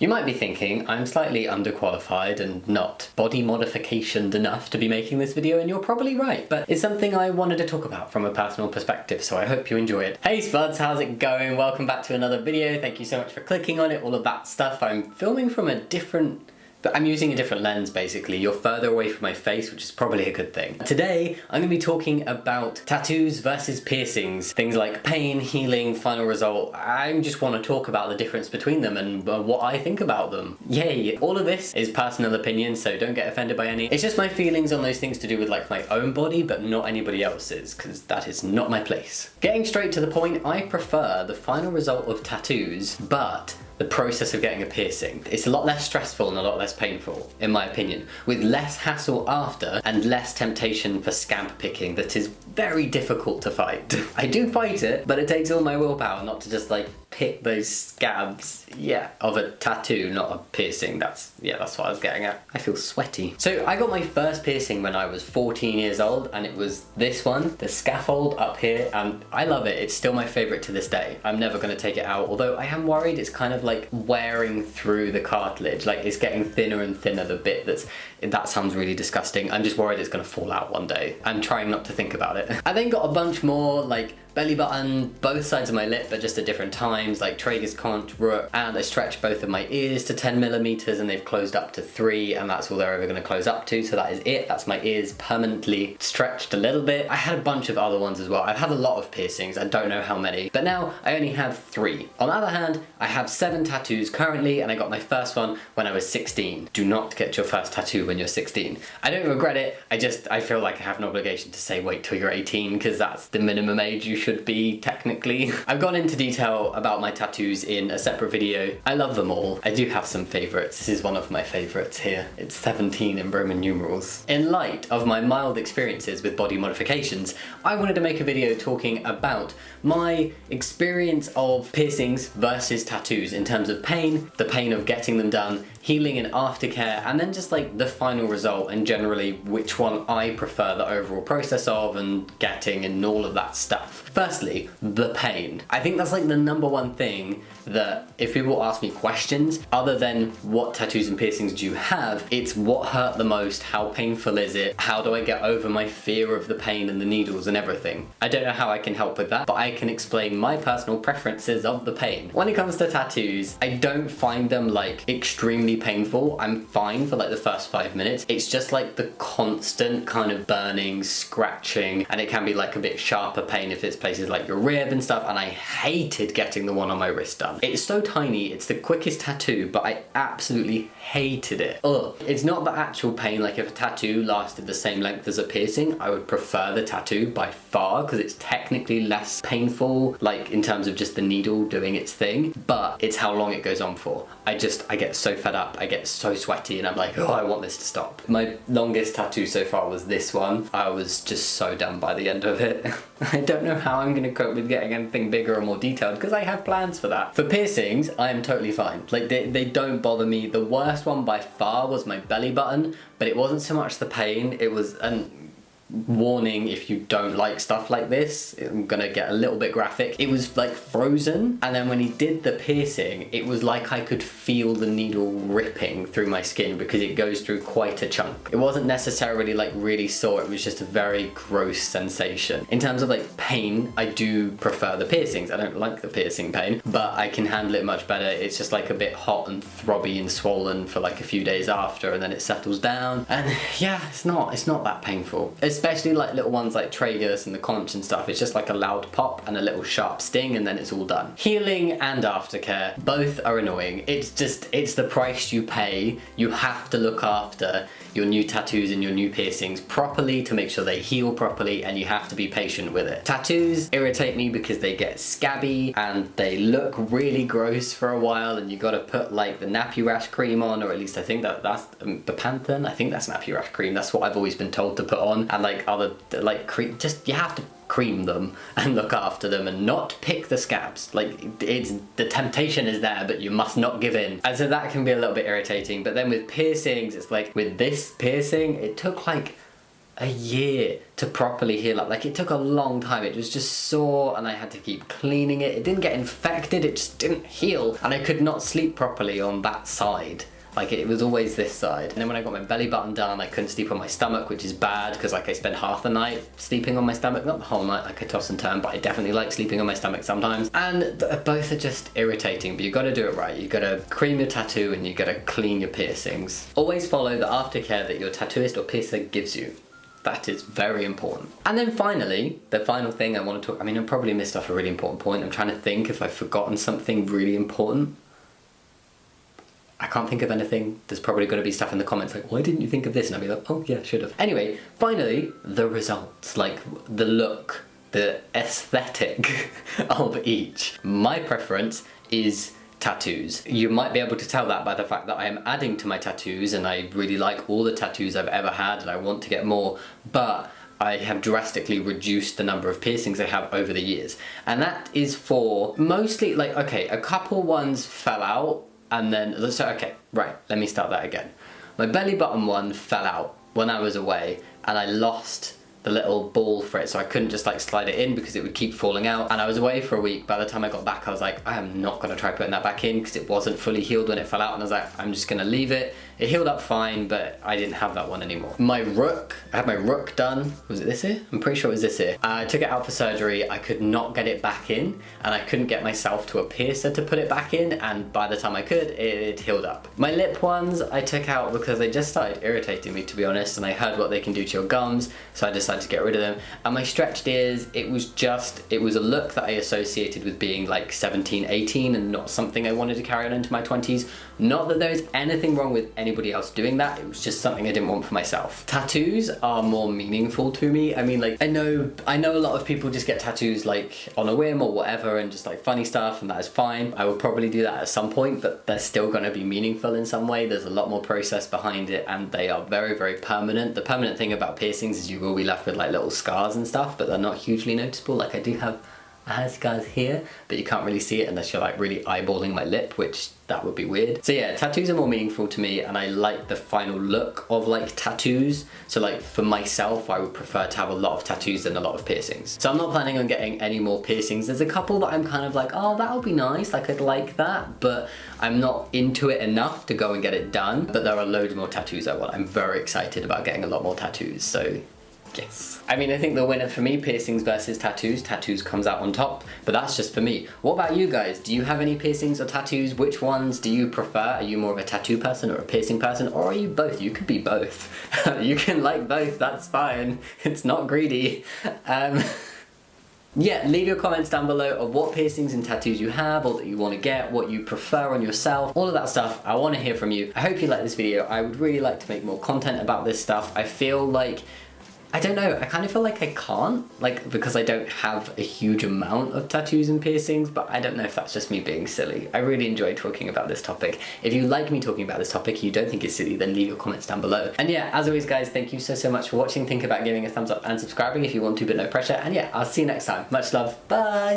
You might be thinking I'm slightly underqualified and not body modificationed enough to be making this video, and you're probably right, but it's something I wanted to talk about from a personal perspective, so I hope you enjoy it. Hey Spuds, how's it going? Welcome back to another video. Thank you so much for clicking on it, all of that stuff. I'm filming from I'm using a different lens basically. You're further away from my face, which is probably a good thing. Today, I'm gonna be talking about tattoos versus piercings. Things like pain, healing, final result. I just wanna talk about the difference between them and what I think about them. Yay! All of this is personal opinion, so don't get offended by any. It's just my feelings on those things to do with like my own body, but not anybody else's, because that is not my place. Getting straight to the point, I prefer the final result of tattoos, but the process of getting a piercing. It's a lot less stressful and a lot less painful, in my opinion, with less hassle after and less temptation for scab picking that is very difficult to fight. I do fight it, but it takes all my willpower not to just like pick those scabs, of a tattoo, not a piercing. That's what I was getting at. I feel sweaty. So I got my first piercing when I was 14 years old, and it was this one, the scaffold up here, and I love it. It's still my favorite to this day. I'm never gonna take it out, although I am worried it's kind of like wearing through the cartilage. Like it's getting thinner and thinner, the bit that sounds really disgusting. I'm just worried it's gonna fall out one day. I'm trying not to think about it. I then got a bunch more, like belly button, both sides of my lip, but just at different times, like tragus conch, root, and I stretched both of my ears to 10 millimeters and they've closed up to 3, and that's all they're ever gonna close up to, so that is it. That's my ears permanently stretched a little bit. I had a bunch of other ones as well. I've had a lot of piercings, I don't know how many, but now I only have 3. On the other hand, I have 7 tattoos currently, and I got my first one when I was 16. Do not get your first tattoo when you're 16. I don't regret it, I feel like I have an obligation to say wait till you're 18, because that's the minimum age you should be, technically. I've gone into detail about my tattoos in a separate video. I love them all. I do have some favorites. This is one of my favorites here. It's 17 in Roman numerals. In light of my mild experiences with body modifications, I wanted to make a video talking about my experience of piercings versus tattoos in terms of pain, the pain of getting them done, healing and aftercare, and then just like the final result and generally which one I prefer the overall process of and getting and all of that stuff. Firstly, the pain. I think that's like the number one thing that if people ask me questions, other than what tattoos and piercings do you have, it's what hurt the most, how painful is it, how do I get over my fear of the pain and the needles and everything. I don't know how I can help with that, but I can explain my personal preferences of the pain. When it comes to tattoos, I don't find them like extremely painful. I'm fine for like the first 5 minutes. It's just like the constant kind of burning, scratching, and it can be like a bit sharper pain if it's places like your rib and stuff, and I hated getting the one on my wrist done. It's so tiny, it's the quickest tattoo, but I absolutely hated it. Ugh. It's not the actual pain, like if a tattoo lasted the same length as a piercing, I would prefer the tattoo by far, because it's technically less painful, like in terms of just the needle doing its thing, but it's how long it goes on for. I get so fed up, I get so sweaty, and I'm like, oh, I want this to stop. My longest tattoo so far was this one. I was just so done by the end of it. I don't know how I'm gonna cope with getting anything bigger or more detailed, because I have plans for that. For piercings, I am totally fine. Like they don't bother me. The worst one by far was my belly button, but it wasn't so much the pain, it was warning if you don't like stuff like this, I'm gonna get a little bit graphic. It was like frozen, and then when he did the piercing, it was like I could feel the needle ripping through my skin because it goes through quite a chunk. It wasn't necessarily like really sore, it was just a very gross sensation. In terms of like pain, I do prefer the piercings. I don't like the piercing pain, but I can handle it much better. It's just like a bit hot and throbby and swollen for like a few days after, and then it settles down, and yeah, it's not that painful. Especially like little ones like tragus and the conch and stuff, it's just like a loud pop and a little sharp sting, and then it's all done. Healing and aftercare, both are annoying. It's the price you pay. You have to look after your new tattoos and your new piercings properly to make sure they heal properly, and you have to be patient with it. Tattoos irritate me because they get scabby and they look really gross for a while, and you gotta put like the nappy rash cream on, or at least I think that's the Panthen. I think that's nappy rash cream. That's what I've always been told to put on, and like other like cream. Just you have to cream them and look after them and not pick the scabs. Like the temptation is there, but you must not give in. And so that can be a little bit irritating. But then with piercings, it's like with this piercing, it took like a year to properly heal up. Like, it took a long time. It was just sore and I had to keep cleaning it. It didn't get infected, it just didn't heal. And I could not sleep properly on that side. Like, it was always this side. And then when I got my belly button done, I couldn't sleep on my stomach, which is bad because, like, I spend half the night sleeping on my stomach. Not the whole night, like I toss and turn, but I definitely like sleeping on my stomach sometimes. And both are just irritating, but you gotta do it right. You gotta cream your tattoo and you gotta clean your piercings. Always follow the aftercare that your tattooist or piercer gives you. That is very important. And then finally, the final thing I want to talk, I mean, I probably missed off a really important point. I'm trying to think if I've forgotten something really important. I can't think of anything. There's probably going to be stuff in the comments like, why didn't you think of this? And I'll be like, oh yeah, should have. Anyway, finally, the results, like the look, the aesthetic of each. My preference is tattoos. You might be able to tell that by the fact that I am adding to my tattoos and I really like all the tattoos I've ever had and I want to get more, but I have drastically reduced the number of piercings I have over the years. And that is for mostly, like, okay, a couple ones fell out. And then, so okay, right, let me start that again. My belly button one fell out when I was away and I lost the little ball for it, so I couldn't just like slide it in because it would keep falling out. And I was away for a week. By the time I got back, I was like, I am not gonna try putting that back in because it wasn't fully healed when it fell out. And I was like, I'm just gonna leave it. It healed up fine, but I didn't have that one anymore. My rook, I had my rook done. Was it this here? I'm pretty sure it was this here. I took it out for surgery. I could not get it back in and I couldn't get myself to a piercer to put it back in. And by the time I could, it healed up. My lip ones, I took out because they just started irritating me, to be honest. And I heard what they can do to your gums. So I decided to get rid of them. And my stretched ears, it was a look that I associated with being like 17, 18 and not something I wanted to carry on into my 20s. Not that there is anything wrong with anybody else doing that, it was just something I didn't want for myself. Tattoos are more meaningful to me. I mean, like, I know a lot of people just get tattoos like on a whim or whatever and just like funny stuff, and that is fine. I will probably do that at some point, but they're still gonna be meaningful in some way. There's a lot more process behind it and they are very, very permanent. The permanent thing about piercings is you will be left with like little scars and stuff, but they're not hugely noticeable. Like, I do have scars here, but you can't really see it unless you're like really eyeballing my lip, which that would be weird. So yeah, tattoos are more meaningful to me and I like the final look of like tattoos. So like for myself, I would prefer to have a lot of tattoos than a lot of piercings. So I'm not planning on getting any more piercings. There's a couple that I'm kind of like, oh, that'll be nice, like I'd like that, but I'm not into it enough to go and get it done. But there are loads more tattoos I want. I'm very excited about getting a lot more tattoos, so yes. I mean, I think the winner for me, piercings versus tattoos. Tattoos comes out on top, but that's just for me. What about you guys? Do you have any piercings or tattoos? Which ones do you prefer? Are you more of a tattoo person or a piercing person? Or are you both? You could be both. You can like both, that's fine. It's not greedy. Yeah, leave your comments down below of what piercings and tattoos you have or that you want to get, what you prefer on yourself, all of that stuff. I want to hear from you. I hope you like this video. I would really like to make more content about this stuff. I feel like, I don't know, I kind of feel like I can't, like, because I don't have a huge amount of tattoos and piercings, but I don't know if that's just me being silly. I really enjoy talking about this topic. If you like me talking about this topic, you don't think it's silly, then leave your comments down below. And yeah, as always guys, thank you so much for watching. Think about giving a thumbs up and subscribing if you want to, but no pressure. And yeah, I'll see you next time. Much love, bye!